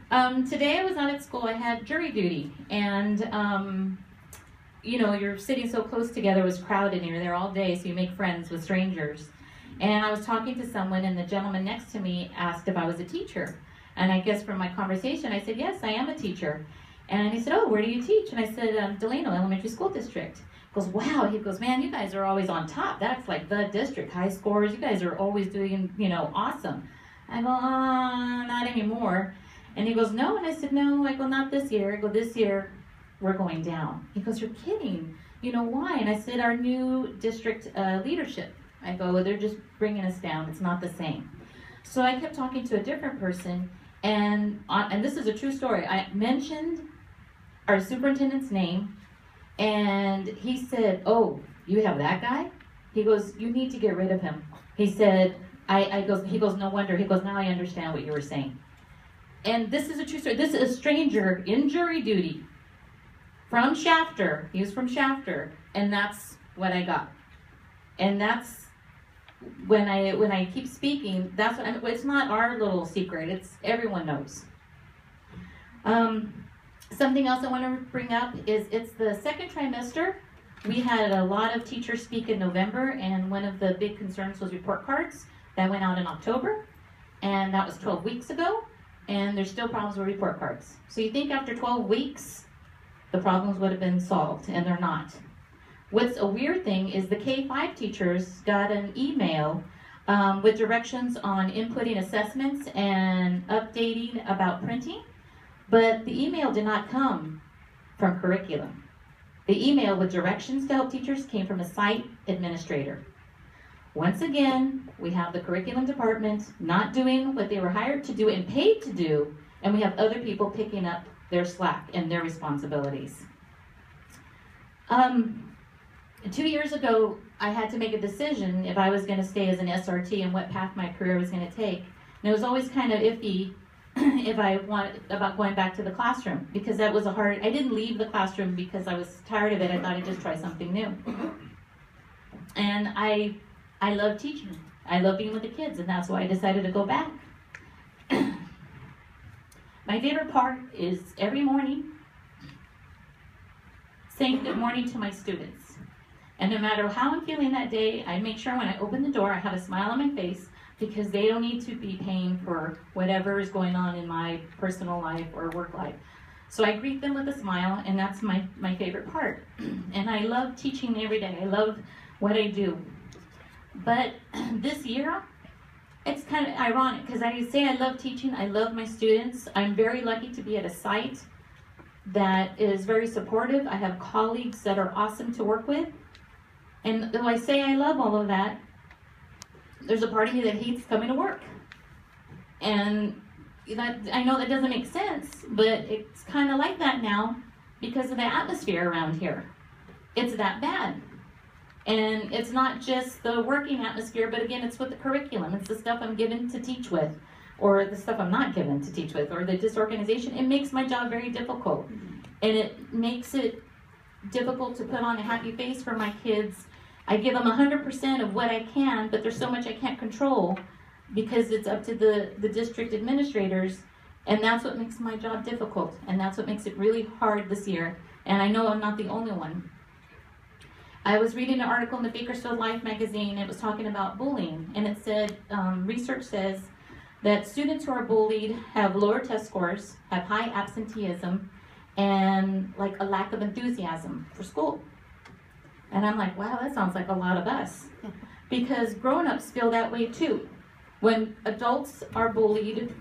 Today I was not at school. I had jury duty, and you know, you're sitting so close together. It was crowded, and you're there all day, so you make friends with strangers. And I was talking to someone, and the gentleman next to me asked if I was a teacher. And I guess from my conversation, I said, yes, I am a teacher. And he said, oh, where do you teach? And I said, Delano Elementary School District. He goes, wow. He goes, man, you guys are always on top. That's like the district, high scores. You guys are always doing, you know, awesome. I go, not anymore. And he goes, no. And I said, no. I go, not this year. I go, this year, we're going down. He goes, you're kidding. You know why? And I said, our new district leadership. I go, well, they're just bringing us down. It's not the same. So I kept talking to a different person, and this is a true story. I mentioned our superintendent's name, and he said, oh, you have that guy? He goes, you need to get rid of him. He said, he goes, no wonder. He goes, now I understand what you were saying. And this is a true story. This is a stranger in jury duty from Shafter. He was from Shafter, and that's what I got. And that's when I keep speaking. That's what it's not our little secret. It's everyone knows. Something else I want to bring up is it's the second trimester. We had a lot of teachers speak in November, and one of the big concerns was report cards that went out in October, and that was 12 weeks ago, and there's still problems with report cards. So you think after 12 weeks, the problems would have been solved, and they're not. What's a weird thing is the K-5 teachers got an email with directions on inputting assessments and updating about printing, but the email did not come from curriculum. The email with directions to help teachers came from a site administrator. Once again, we have the curriculum department not doing what they were hired to do and paid to do, and we have other people picking up their slack and their responsibilities. 2 years ago, I had to make a decision if I was going to stay as an SRT and what path my career was going to take. And it was always kind of iffy if I wanted about going back to the classroom, because that was I didn't leave the classroom because I was tired of it. I thought I'd just try something new. And I love teaching. I love being with the kids, and that's why I decided to go back. My favorite part is every morning saying good morning to my students. And no matter how I'm feeling that day, I make sure when I open the door, I have a smile on my face, because they don't need to be paying for whatever is going on in my personal life or work life. So I greet them with a smile, and that's my favorite part. And I love teaching every day. I love what I do. But this year, it's kind of ironic, because I say I love teaching, I love my students. I'm very lucky to be at a site that is very supportive. I have colleagues that are awesome to work with. And though I say I love all of that, there's a part of me that hates coming to work. And I know that doesn't make sense, but it's kind of like that now because of the atmosphere around here. It's that bad. And it's not just the working atmosphere, but again, it's with the curriculum. It's the stuff I'm given to teach with, or the stuff I'm not given to teach with, or the disorganization. It makes my job very difficult. And it makes it difficult to put on a happy face for my kids. I give them 100% of what I can, but there's so much I can't control because it's up to the district administrators, and that's what makes my job difficult, and that's what makes it really hard this year. And I know I'm not the only one. I was reading an article in the Bakersfield Life magazine. It was talking about bullying, and it said, research says that students who are bullied have lower test scores, have high absenteeism, and like a lack of enthusiasm for school. And I'm like, wow, that sounds like a lot of us. Because grown-ups feel that way too. When adults are bullied,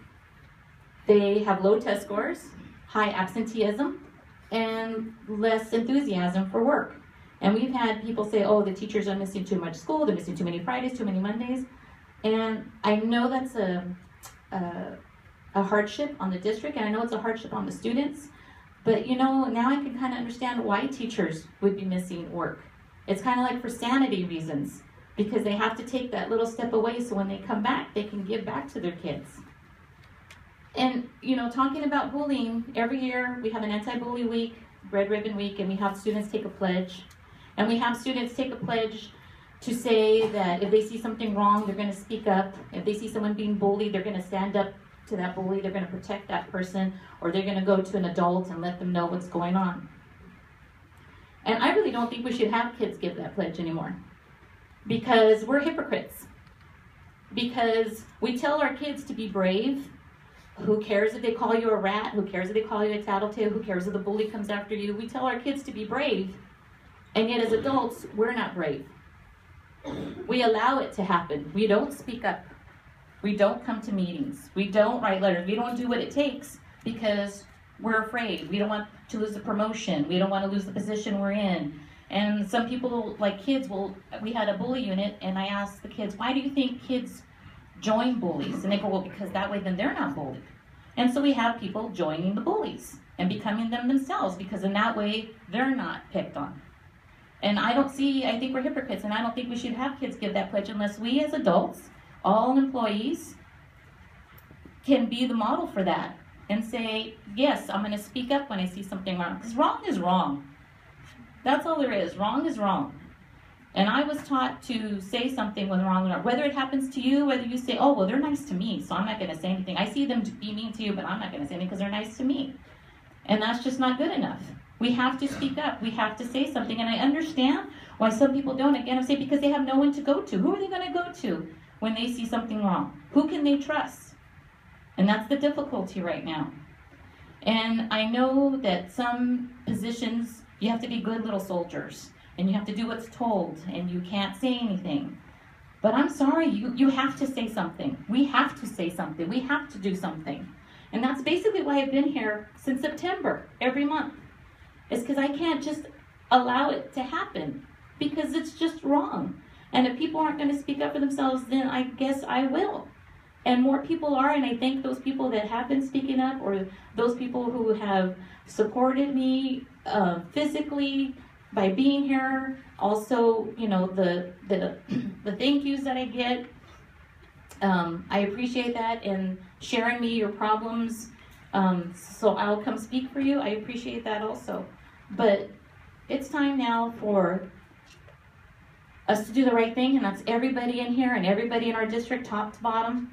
they have low test scores, high absenteeism, and less enthusiasm for work. And we've had people say, oh, the teachers are missing too much school, they're missing too many Fridays, too many Mondays. And I know that's a hardship on the district, and I know it's a hardship on the students. But you know, now I can kind of understand why teachers would be missing work. It's kind of like for sanity reasons, because they have to take that little step away so when they come back, they can give back to their kids. And you know, talking about bullying, every year we have an anti-bully week, Red Ribbon Week, and we have students take a pledge. And we have students take a pledge to say that if they see something wrong, they're going to speak up. If they see someone being bullied, they're going to stand up to that bully, they're going to protect that person, or they're going to go to an adult and let them know what's going on. And I really don't think we should have kids give that pledge anymore, because we're hypocrites. Because we tell our kids to be brave. Who cares if they call you a rat? Who cares if they call you a tattletale? Who cares if the bully comes after you? We tell our kids to be brave, and yet as adults, we're not brave. We allow it to happen. We don't speak up. We don't come to meetings. We don't write letters. We don't do what it takes because we're afraid. We don't want to lose the promotion. We don't want to lose the position we're in. And some people, like kids, we had a bully unit, and I asked the kids, why do you think kids join bullies? And they go, well, because that way then they're not bullied. And so we have people joining the bullies and becoming them themselves, because in that way they're not picked on. And I think we're hypocrites, and I don't think we should have kids give that pledge unless we as adults, all employees, can be the model for that and say, yes, I'm going to speak up when I see something wrong, because wrong is wrong. That's all there is. Wrong is wrong. And I was taught to say something when wrong, whether it happens to you, whether you say, oh, well, they're nice to me, so I'm not going to say anything. I see them be mean to you, but I'm not going to say anything because they're nice to me. And that's just not good enough. We have to speak up. We have to say something. And I understand why some people don't. Again, I'm saying because they have no one to go to. Who are they going to go to when they see something wrong? Who can they trust? And that's the difficulty right now. And I know that some positions, you have to be good little soldiers. And you have to do what's told. And you can't say anything. But I'm sorry, you have to say something. We have to say something. We have to do something. And that's basically why I've been here since September, every month. It's because I can't just allow it to happen, because it's just wrong. And if people aren't going to speak up for themselves, then I guess I will. And more people are, and I thank those people that have been speaking up, or those people who have supported me physically by being here. Also, you know, the thank yous that I get. I appreciate that, and sharing me your problems. So I'll come speak for you. I appreciate that also. But it's time now for us to do the right thing, and that's everybody in here and everybody in our district, top to bottom,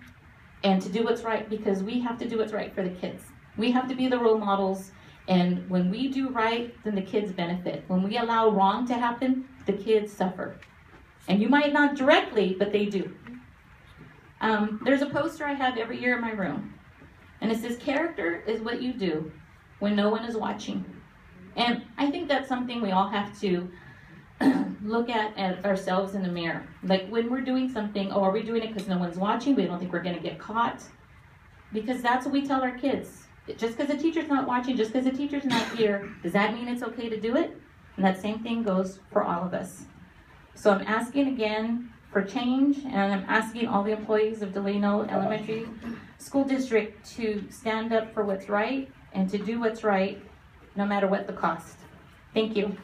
and to do what's right, because we have to do what's right for the kids. We have to be the role models, and when we do right, then the kids benefit. When we allow wrong to happen, the kids suffer. And you might not directly, but they do. There's a poster I have every year in my room. And it says, character is what you do when no one is watching. And I think that's something we all have to look at ourselves in the mirror. Like when we're doing something, oh, are we doing it because no one's watching? We don't think we're going to get caught. Because that's what we tell our kids. Just because the teacher's not watching, just because the teacher's not here, does that mean it's okay to do it? And that same thing goes for all of us. So I'm asking again for change, and I'm asking all the employees of Delano Elementary School District to stand up for what's right and to do what's right no matter what the cost. Thank you.